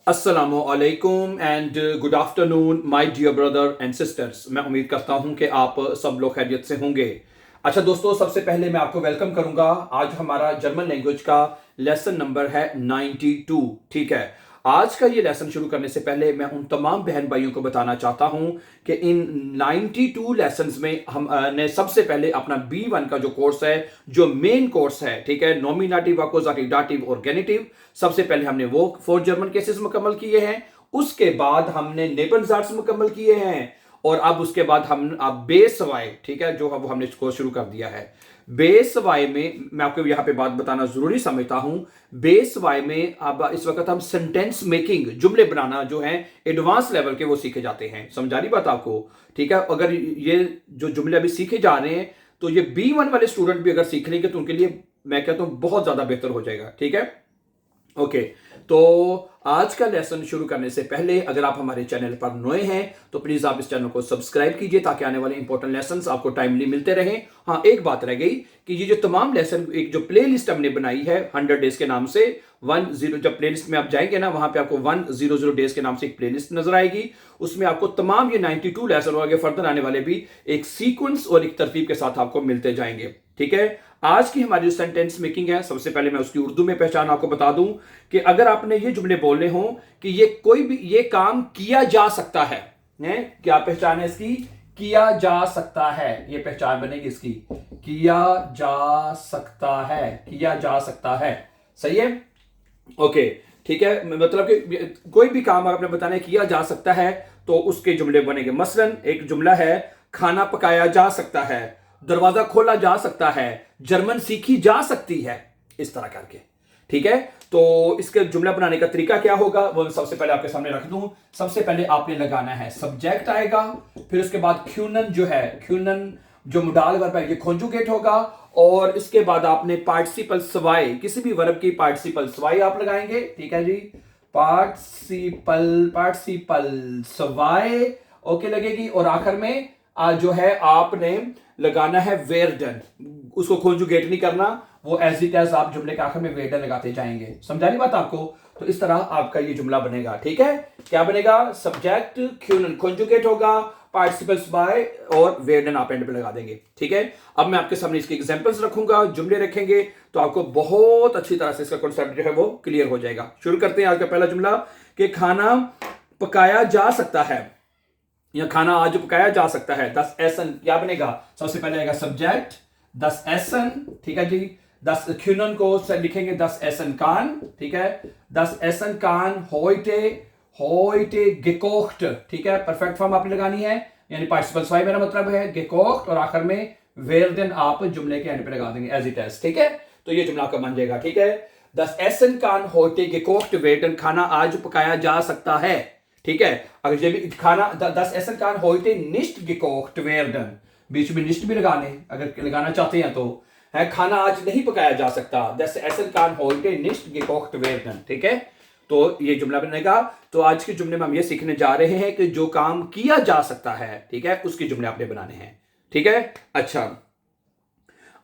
अस्सलामुअलैकुम and good afternoon my dear brother and sisters. मैं उम्मीद करता हूं कि आप सब लोग खैरियत से होंगे। अच्छा दोस्तों, सबसे पहले मैं आपको वेलकम करूंगा। आज हमारा जर्मन लैंग्वेज का लेसन नंबर है 92। ठीक है, आज का ये लेसन शुरू करने से पहले मैं उन तमाम बहन भाइयों को बताना चाहता हूं कि इन 92 लेसन्स में हम ने सबसे पहले अपना B1 का जो कोर्स है, जो मेन कोर्स है, ठीक है, नॉमिनेटिव, अक्यूजेटिव, दाटिव और गेनिटिव, सबसे पहले हमने वो 4 जर्मन केसेस मुकम्मल किए हैं। उसके बाद हमने नेबनजार्ट्स मुकम्मल किए हैं और अब उसके बाद हम अब बेसवाई, ठीक है, जो अब हमने कोर्स शुरू कर दिया है। बेस वाई में मैं आपको यहां पे बात बताना जरूरी समझता हूं। बेस वाई में अब इस वक्त हम सेंटेंस मेकिंग, जुमले बनाना जो है एडवांस लेवल के, वो सीखे जाते हैं। समझा रही बात आपको? ठीक है, अगर ये जो जुमले अभी सीखे जा रहे हैं तो ये B1 वाले स्टूडेंट भी अगर सीख लेंगे तो उनके लिए मैं कहता हूं बहुत ज्यादा बेहतर हो जाएगा। ठीक है, ओके। तो आज का लेसन शुरू करने से पहले अगर आप हमारे चैनल पर नए हैं तो प्लीज आप इस चैनल को सब्सक्राइब कीजिए ताकि आने वाले इंपॉर्टेंट लेसन्स आपको टाइमली मिलते रहें। हाँ, एक बात रह गई कि ये जो तमाम लेसन, एक जो प्लेलिस्ट हमने बनाई है 100 डेज के नाम से, 10, जब प्लेलिस्ट में आप जाएंगे ना, वहां पे आपको 100 डेज के नाम से एक प्लेलिस्ट नजर आएगी। उसमें आपको तमाम ये 92 लेसन और आगे फर्दर आने वाले भी एक सीक्वेंस और एक तरतीब के साथ आपको मिलते जाएंगे। ठीक है, आज की हमारी जो सेंटेंस मेकिंग है, सबसे पहले मैं उसकी उर्दू में पहचान आपको बता दूं कि अगर आपने ये जुमले बोलने हो कि ये कोई भी ये काम किया जा सकता है, क्या पहचान है इसकी? किया जा सकता है, ये पहचान बनेगी इसकी। किया जा सकता है, किया जा सकता है। सही है, ओके। ठीक है, मतलब कि कोई भी काम आपने बताना है किया जा सकता है तो उसके जुमले बनेंगे। मसलन एक जुमला है, खाना पकाया जा सकता है, दरवाजा खोला जा सकता है, जर्मन सीखी जा सकती है, इस तरह करके। ठीक है, तो इसके जुमला बनाने का तरीका क्या होगा वो मैं सबसे पहले आपके सामने रख दूं। सबसे पहले आपने लगाना है सब्जेक्ट आएगा, फिर उसके बाद ख्यूनन जो है, ख्यूनन जो मोडाल वर्ब है, ये कॉन्जुगेट होगा, और इसके बाद आपने पार्टिसिपल सवाई, किसी भी वर्ब की पार्टिसिपल सवाई आप लगाएंगे। ठीक है जी, पार्टिसिपल सवाई ओके लगेगी, और आखिर में जो है आपने लगाना है वेरडन। उसको कॉन्जुगेट नहीं करना, वो एज इट एज आप जुमले के आखिर में वेरडन लगाते जाएंगे। समझा रही बात आपको? तो इस तरह आपका ये जुमला बनेगा। ठीक है, क्या बनेगा? सब्जेक्ट ख्यूनन कॉन्जुगेट होगा, पार्टिसिपल्स बाय और वेरडन आप एंड पे लगा देंगे। ठीक है, अब मैं आपके सामने इसके एग्जांपल्स रखूंगा, जुमले रखेंगे, तो आपको बहुत अच्छी तरह से इसका कॉन्सेप्ट जो है वो क्लियर हो जाएगा। शुरू करते हैं आज का पहला जुमला कि खाना पकाया जा सकता है, या खाना आज पकाया जा सकता है। 10 एसन क्या बनेगा? सबसे पहले आएगा सब्जेक्ट 10 एसन। ठीक है जी, 10 ख्यूनन को लिखेंगे 10 एसन कान। ठीक है, 10 एसन कान होइटे होइटे गेकोख्ट। ठीक है, परफेक्ट फॉर्म आपने लगानी है, यानी पार्टिसिपल सवाई मेरा मतलब है गेकोख्ट, और आखिर में वेरदेन आप जुमले के एंड पे लगा देंगे एज इट इज। ठीक है, तो ये जुमला आपका बन जाएगा। ठीक है, 10 एसन कान होइटे गेकोख्ट वेरदेन, खाना आज पकाया जा सकता है। ठीक है, अगर ये भी खाना 10 एसन कान होइटे निश्ट gekocht werden, बीच में निश्ट भी लगाने, अगर लगाना चाहते हैं तो है, खाना आज नहीं पकाया जा सकता। 10 एसन कान होइटे निश्ट gekocht werden। ठीक है, तो ये जुमला बनेगा। तो आज के जुमले में हम ये सीखने जा रहे हैं कि जो काम किया जा सकता है, ठीक है, उसके जुमले आपने बनाने हैं। ठीक है, अच्छा,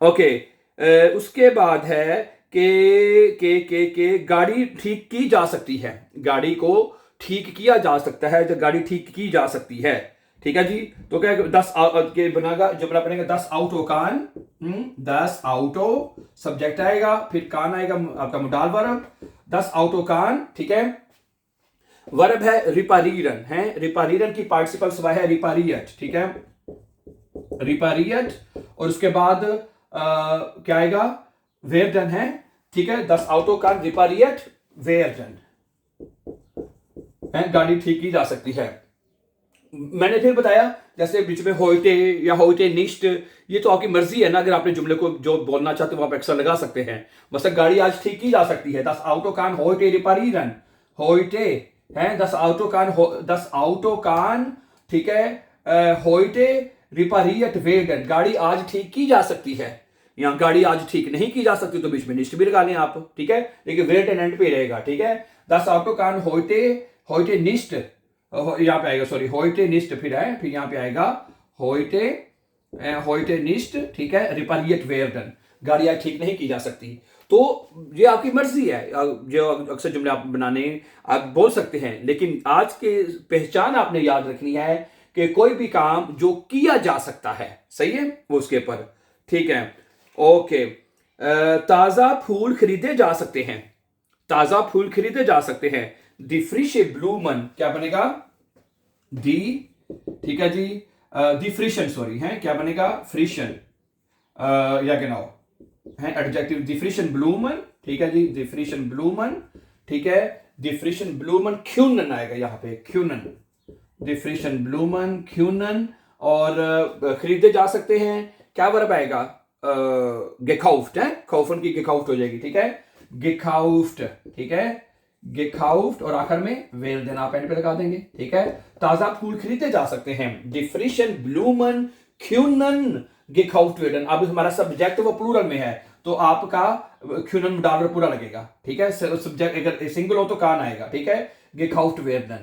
ओके। उसके बाद है के गाड़ी ठीक की जा सकती है, गाड़ी को ठीक किया जा सकता है, जो गाड़ी ठीक की जा सकती है। ठीक है जी, तो क्या 10 के बनेगा, जुमला बनेगा 10 आउटो कान। 10 आउटो सब्जेक्ट आएगा, फिर कान आएगा आपका मोडाल वर्ब, 10 आउटो कान। ठीक है, वर्ब है रिपारीरन, है रिपारीरन की पार्टिसिपल सवाई है रिपारियट। ठीक है, रिपारियट, और उसके बाद क्या आएगा? वेरडन है। ठीक है, 10 आउटो कान रिपारियट वेरडन, गाड़ी ठीक की जा सकती है। मैंने फिर बताया जैसे बीच में होइटे या होइटे निश्ट, ये तो आपकी मर्जी है ना, अगर आपने जुमले को जो बोलना चाहते हो आप एक्स्ट्रा लगा सकते हैं। मतलब गाड़ी आज ठीक की जा सकती है, 10 आउटो कान होइटे रिपारीरन, होइटे है 10 आउटो कान 10 आउटो कान। ठीक है, होइटे रिपारियट वेगन, गाड़ी आज ठीक की जा सकती है। यहाँ गाड़ी आज ठीक नहीं की जा सकती तो बीच में निश्ट भी लगा लें आप। ठीक है, लेकिन वेट एंड एंड पे रहेगा। ठीक है, 10 आउटो कान होइटे होइटे निश्ट, यहाँ पे आएगा, सॉरी, होइटे निश्ट, फिर है, फिर यहाँ पे आएगा होइटे निश्ट। ठीक है, रिपारियट वेरडन, गाड़ियां ठीक नहीं की जा सकती। तो ये आपकी मर्जी है, जो अक्सर जुमले आप बनाने आप बोल सकते हैं, लेकिन आज के पहचान आपने याद रखनी है कि कोई भी काम जो किया जा सकता है, सही है, वो उसके ऊपर, ठीक है। ओके, ताजा फूल खरीदे जा सकते हैं, ताजा फूल खरीदे जा सकते हैं। दी फ्रिश ब्लूमन क्या बनेगा, दी, ठीक है जी, दी फ्रिशन, सॉरी है, क्या बनेगा, फ्रिशन, या genau है एडजेक्टिव, दी फ्रिशन ब्लूमन, ठीक है जी, दी फ्रिशन ब्लूमन, ठीक है, दी फ्रिशन ब्लूमन, क्यूनन आएगा यहाँ पे, क्यूनन, दी फ्रिशन ब्लूमन, क्यूनन। और खरीदे जा सकते हैं, क्या वर्ब आएगा, gekauft है, kaufen की gekauft हो जाएगी, ठीक है, gekauft, ठीक है, gekauft। और आखिर में werden आप एंड पे लगा देंगे, ठीक है। ताजा फूल खरीदे जा सकते हैं, die frischen Blumen können gekauft werden। अब हमारा सब्जेक्ट वो प्लूरल में है, तो आपका क्यूनन डालकर पूरा लगेगा, ठीक है। सब्जेक्ट अगर सिंगल हो तो कान आएगा, ठीक है, gekauft werden,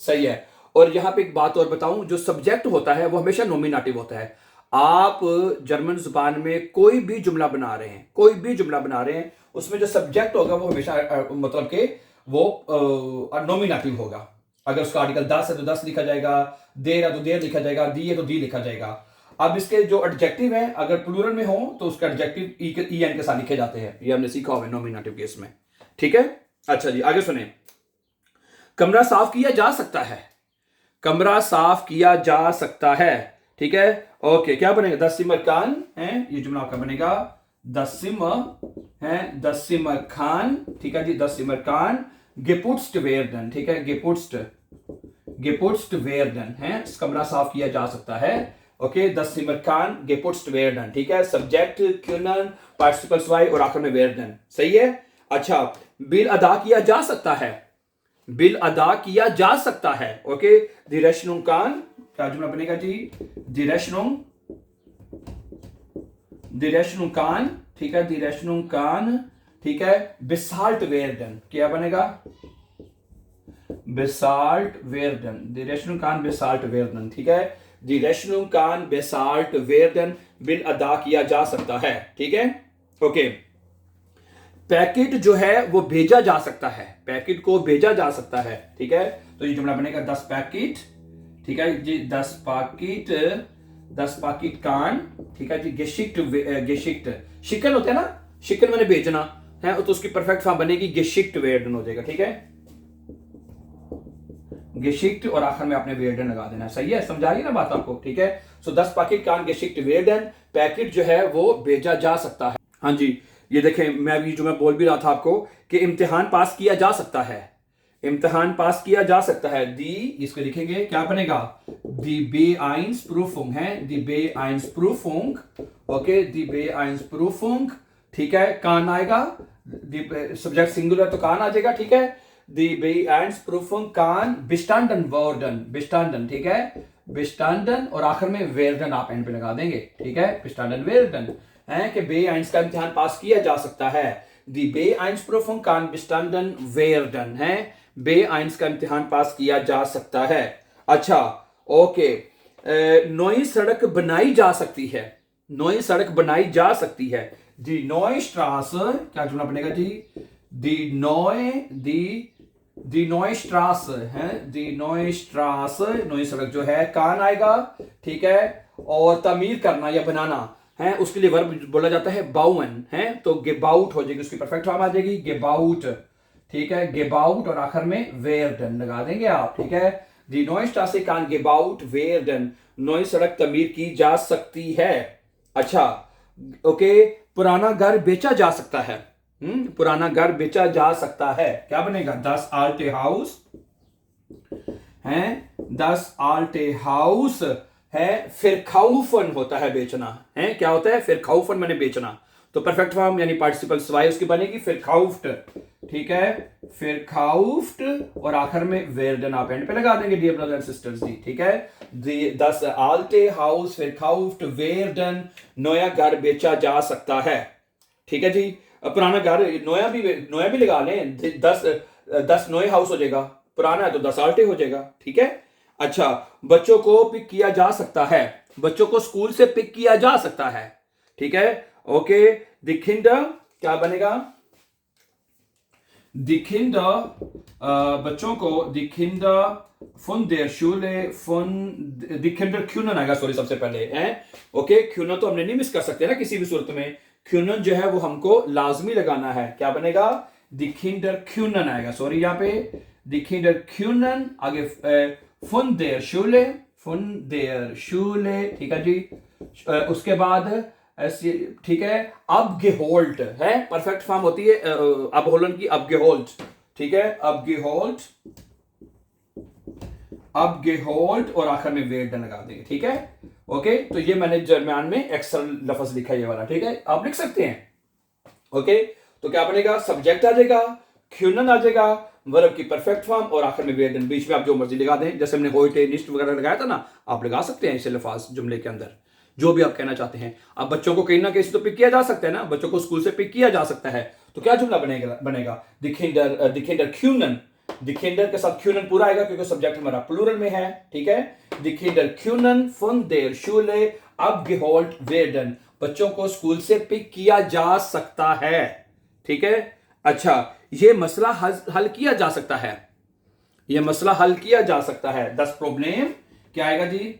सही है। और यहां पे एक बात और बताऊं, जो सब्जेक्ट होता है वो हमेशा नॉमिनेटिव होता है। आप जर्मन जुबान में कोई भी जुमला बना रहे हैं, कोई भी जुमला बना रहे हैं, उसमें जो सब्जेक्ट होगा वो हमेशा मतलब कि वो नॉमिनेटिव होगा। अगर उसका आर्टिकल 10 है तो 10 लिखा जाएगा, देर है तो देर लिखा जाएगा, दी है तो दी लिखा जाएगा। अब इसके जो एडजेक्टिव है अगर प्लूरल में हो तो उसका एडजेक्टिव ई एन के साथ लिखे जाते हैं, ये हमने सीखा हुआ है नॉमिनेटिव केस में, ठीक है। अच्छा जी, आगे सुने, कमरा साफ किया जा सकता है, कमरा साफ किया जा सकता है, ठीक है। ओके, क्या बनेगा, दसिमर खान है, ये जुमला आपका बनेगा, दसिमर है, दसिमर खान, ठीक है जी, दसिमर खान, गेपुट्स्ट वेर्डन, ठीक है, गेपुट्स्ट वेर्डन है, कमरा साफ किया जा सकता है। ओके, दसिमर खान, गेपुट्स्ट वेर्डन, ठीक है, सब्जेक्ट क्यूनन, पार्टिसिपल स्वाई और आखिर में वेर्डन, सही है। अच्छा, बिल अदा किया जा सकता है, बिल अदा किया जा सकता है। ओके, दी रेशनुंग कान, क्या जुमला बनेगा जी, दी रेशनुंग कान, ठीक है, दी रेशनुंग कान, ठीक है, बेसाल्ट वेर्डन, क्या बनेगा, बेसाल्ट वेर्डन, दी रेशनुंग कान बेसाल्ट वेर्डन, ठीक है, दी रेशनुंग कान बेसाल्ट वेर्डन, बिल अदा किया जा सकता है, ठीक है। ओके, पैकेट जो है वो भेजा जा सकता है, पैकेट को भेजा जा सकता है, ठीक है। तो ये जुमला बनेगा 10 पैकेट, ठीक है जी, 10 पैकेट कान, ठीक है जी, गेशिक्ट, शिकन होता है ना, शिकन मैंने भेजना है, तो उसकी परफेक्ट फॉर्म बनेगी गेशिक्ट वेर्डन हो जाएगा, ठीक है, गेशिक्ट और आखिर में आपने वेर्डन लगा देना, सही है, समझा रही ना बात आपको, ठीक है। सो 10 पैकेट कान गेशिक्ट वेर्डन, पैकेट जो है वो भेजा जा सकता है। हाँ जी, ये देखें, मैं बोल भी रहा था आपको कि इम्तिहान पास किया जा सकता है, इम्तिहान पास किया जा सकता है, दी, इसको लिखेंगे, क्या बनेगा, दी बे-1 प्रूफुंग है, दी बे-1 प्रूफुंग, ओके, दी बे-1 प्रूफुंग, ठीक है, कान आएगा, सब्जेक्ट सिंगुलर तो कान आ जाएगा, ठीक है, दी बे-1 प्रूफुंग कान बिस्टांडन वर्डन, बिस्टांडन, ठीक है, बिस्टांडन और आखिर में वेर्डन आप एंड पे लगा देंगे, ठीक है, बिस्टांडन वेर्डन है कि बे-1 का इम्तिहान पास किया जा सकता है, दी बे-1 प्रूफुंग कान बिस्टांडन वेर्डन है, बे-1 का इम्तिहान पास किया जा सकता है। अच्छा, ओके, नई सड़क बनाई जा सकती है, नई सड़क बनाई जा सकती है, दी नोए स्ट्रासे, क्या जुमला बनेगा जी, दी नोए स्ट्रासे है, दी नोए स्ट्रासे, नई सड़क जो है, कान आएगा, ठीक है, और तामीर करना या बनाना है, उसके लिए वर्ब बोला जाता है बाउन है, तो गेबाउट हो जाएगी, उसकी परफेक्ट फॉर्म आ जाएगी गेबाउट, ठीक है, गेबाउट और आखिर में वेर्डन लगा देंगे आप, ठीक है, दी नोए स्ट्रासे कान गेबाउट वेर्डन, नई सड़क तामीर की जा सकती है। अच्छा, ओके, पुराना घर बेचा जा सकता है, पुराना घर बेचा जा सकता है, क्या बनेगा, 10 आल्टे हाउस है, 10 आल्टे हाउस है, फिरखाउफन होता है बेचना है, क्या होता है, फिरखाउफन मैंने बेचना, तो परफेक्ट फॉर्म यानी पार्टिसिपल स्वाई उसकी बनेगी फिरखाउफ्ट, ठीक है, फिरखाउफ्ट और आखिर में वेर्डन आप एंड पे लगा देंगे डियर ब्रदर्स एंड सिस्टर्स जी, ठीक है, 10 आल्टे हाउस फिरखाउफ्ट वेर्डन, नया घर बेचा जा सकता है, ठीक है जी। पुराना घर नया भी लगा लें, 10 नए हाउस हो जाएगा, पुराना है तो 10 आल्टे हो जाएगा, ठीक है। अच्छा, बच्चों को पिक किया जा सकता है, बच्चों को स्कूल से पिक किया जा सकता है, ठीक है, ओके, द किंडर क्या बनेगा, Die Kinder, बच्चों को die Kinder von der Schule von die Kinder können आएगा, सॉरी सबसे पहले है। ओके, können तो हमने नहीं मिस कर सकते ना किसी भी सूरत में। können जो है वो हमको लाजमी लगाना है। क्या बनेगा? die Kinder können आएगा, सॉरी यहाँ पे die Kinder können आगे von der Schule, ठीक है जी। उसके बाद ऐसे, ठीक है, अब गेहोल्ट है, परफेक्ट फॉर्म होती है अब होलन की, अब गेहोल्ट, ठीक है, अब गेहोल्ट और आखिर में वेर्डन लगा देंगे, ठीक है। ओके, तो ये मैंने दरमियान में एक्स्ट्रा लफ्ज लिखा ये वाला, ठीक है, आप लिख सकते हैं। ओके, तो क्या बनेगा? सब्जेक्ट आ जाएगा, क्यूनन आ जाएगा, वर्ब की परफेक्ट फॉर्म और आखिर में वेर्डन। बीच में आप जो मर्जी लगा दें, जैसे हमने होइटे निस्ट वगैरह लगाया था ना, आप लगा सकते हैं ऐसे लफाज जुमले के अंदर जो भी आप कहना चाहते हैं। अब बच्चों को कहीं ना कहीं तो पिक किया जा सकता है ना, बच्चों को स्कूल से पिक किया जा सकता है, तो क्या जुमला बनेगा? दिखेंडर क्यूनन, दिखेंडर के साथ क्यूनन पूरा आएगा क्योंकि सब्जेक्ट हमारा प्लूरल में है, ठीक है। दिखेंडर क्यूनन फॉन देयर शूले अब गेहोल्ट वेर्डन, बच्चों को स्कूल से पिक किया जा सकता है, ठीक है। अच्छा, ये मसला हल किया जा सकता है, ये मसला हल किया जा सकता है। 10 प्रॉब्लम क्या आएगा जी?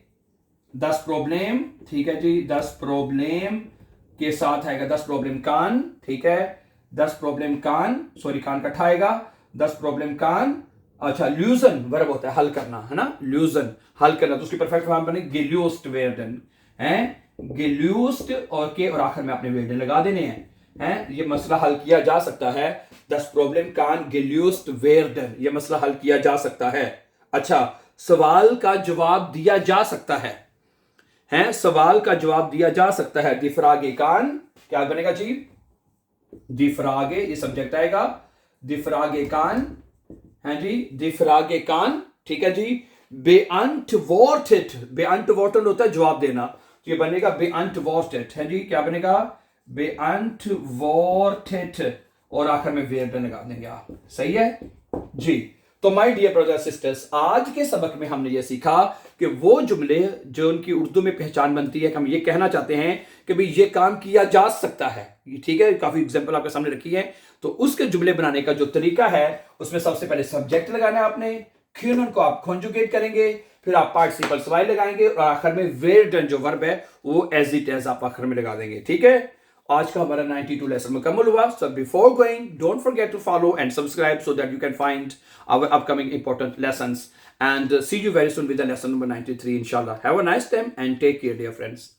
10 प्रॉब्लम, ठीक है जी। 10 प्रॉब्लम के साथ आएगा 10 प्रॉब्लम कान, ठीक है। 10 प्रॉब्लम कान, सॉरी कान कट्ठा आएगा। 10 प्रॉब्लम कान, अच्छा ल्यूजन वर्ब होता है हल करना, है ना, ल्यूजन हल करना, तो उसकी परफेक्ट फॉर्म बने गेल्यूस्ट वेर्डन, है गेल्यूस्ट और के और आखिर में आपने वेर्डन लगा देने हैं। ये मसला हल किया जा सकता है। 10 प्रॉब्लम कान गेल्यूस्ट वेर्डन, ये मसला हल किया जा सकता है। अच्छा, सवाल का जवाब दिया जा सकता है, सवाल का जवाब दिया जा सकता है। दिफ्रागे कान क्या बनेगा जी? दिफ्रागे, ये सब्जेक्ट आएगा, दिफ्रागे कान है जी, दिफ्रागे कान, ठीक है जी। बेअंटवॉर्टेड, बेअंटवॉर्टेड होता है जवाब देना, तो ये बनेगा बेअंटवॉर्टेड, है जी। क्या बनेगा? बेअंटवॉर्टेड और आखिर में वेर्डन लगा देंगे आप, सही है जी। तो माय डियर ब्रदर्स सिस्टर्स, आज के सबक में हमने ये सीखा कि वो जुमले जो उनकी उर्दू में पहचान बनती है कि हम ये कहना चाहते हैं कि भाई ये काम किया जा सकता है, ठीक है। काफी एग्जांपल आपके सामने रखी है, तो उसके जुमले बनाने का जो तरीका है उसमें सबसे पहले सब्जेक्ट लगाना है आपने, क्यूनन को आप कॉन्जुगेट करेंगे, फिर आप पार्टिसिपल्स वाई लगाएंगे और आखिर में वेर्डन जो वर्ब है वो एज इट एज आप आखिर में लगा देंगे, ठीक है। आज का हमारा 92 लेसन मुकम्मल हुआ। So before going don't forget to follow and subscribe so that you can find our upcoming important lessons and see you very soon with the lesson number 93 इंशाल्लाह। Have a nice time and take care dear friends.